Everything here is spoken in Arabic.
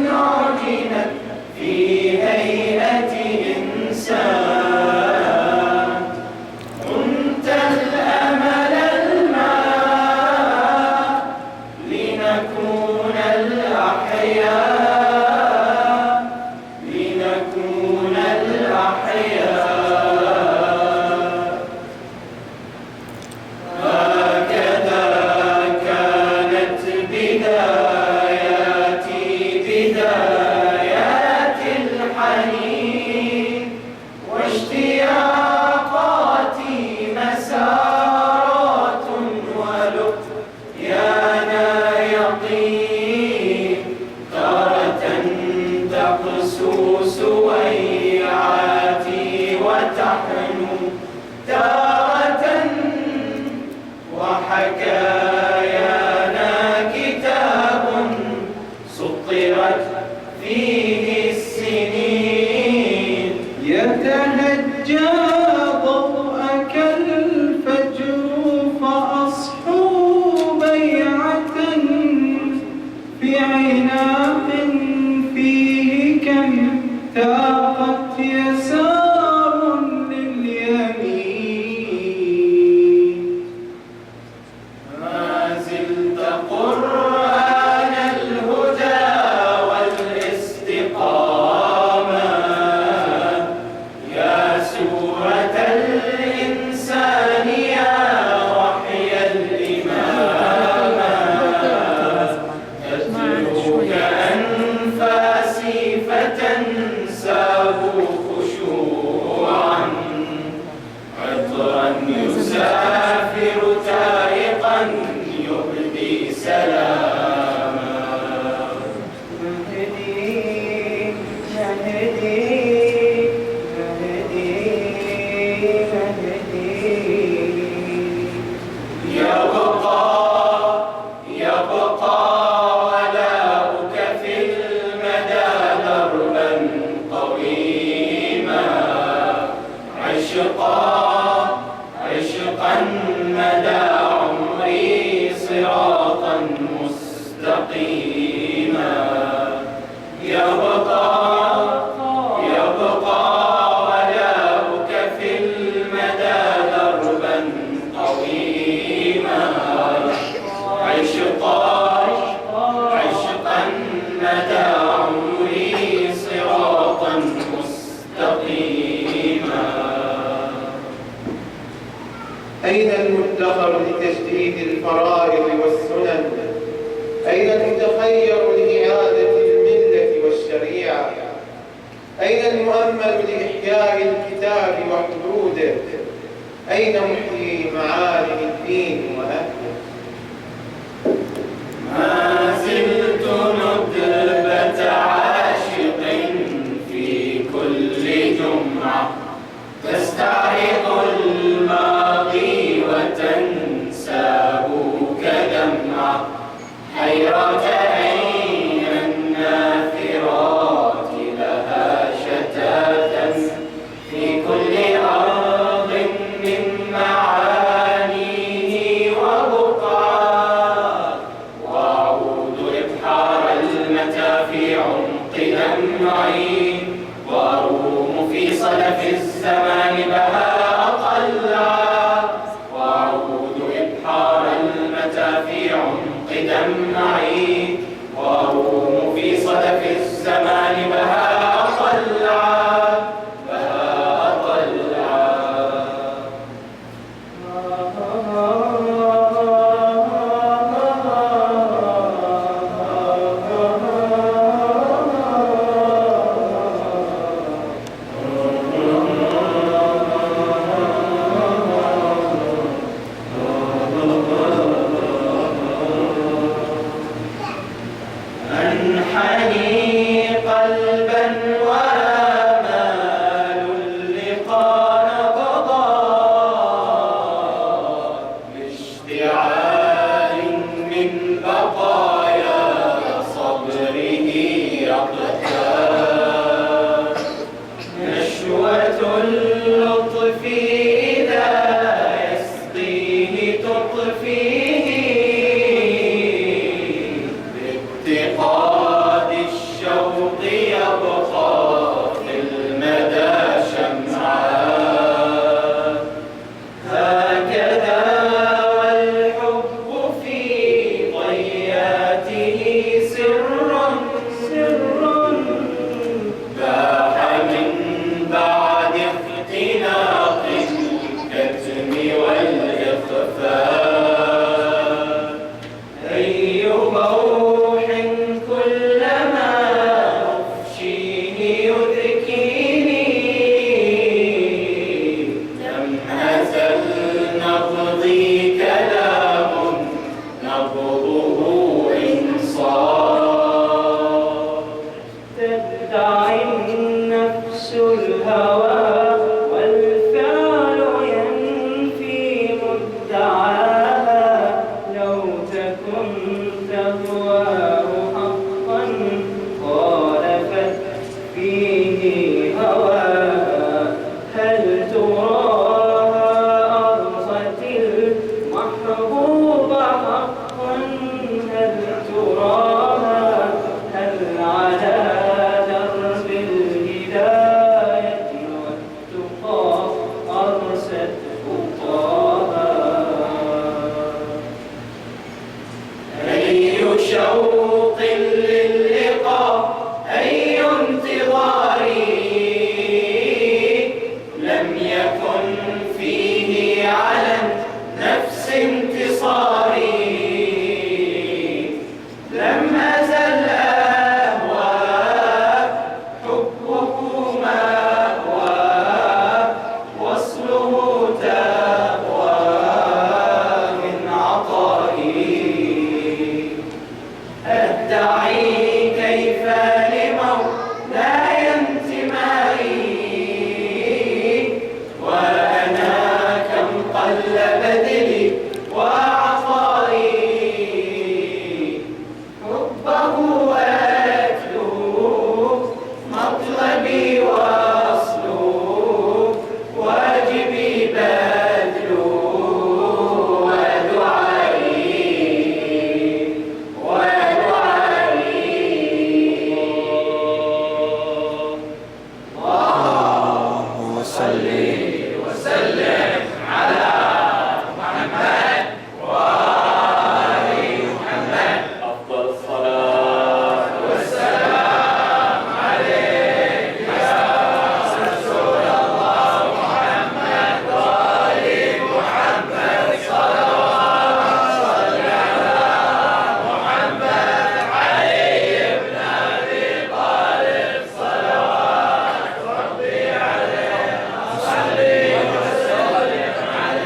عجنت في هيئة إنسان كنت الأمل الماء لنكون الأحياء هكذا كانت بدايات الحنين واشتياقاتي مسارات ولقيانا يقين تارة تقسو سويعاتي وتحنو تارة وحكايانا كتاب سطرت فيه السنين يتهجى ضوءك الفجر فأصحو بيعة في عناق فيه كم تاقت يسار لليمين ما زلت قرآن الهدى والاستقامة يا سورة الإنسان يا وحي الإمامة تتلوك أنفاسي فتنساب خشوعا عطرا يسافر تائقا يهدي سلاما يبقى ولاؤك في المدى دربا قويما عشقا مدى عمري صراطا مستقيما يبقى ولاؤك في المدى دربا قويما عشقا مدى عمري صراطا مستقيما أين المدخر لتجديد الفرائض والسنن؟ أين المتخير لإعادة الملة والشريعة؟ أين المؤمل لإحياء الكتاب وحدوده؟ أين محيي معالم الدين وأهله؟ ما زلت ندبة عاشق في كل جمعة تستعرض الماضي وتنساه كدمعة حيرة أين النافرات لها شتاتا في كل أرض من معانيه وبقعات وأعود إبحار المتى في عمق دمعي وأروم في صدف الزمان بهاء قلعا وأعود إبحار المتى في عمق دمعي وأروم في صدف الزمان بهاء قلعا أنحني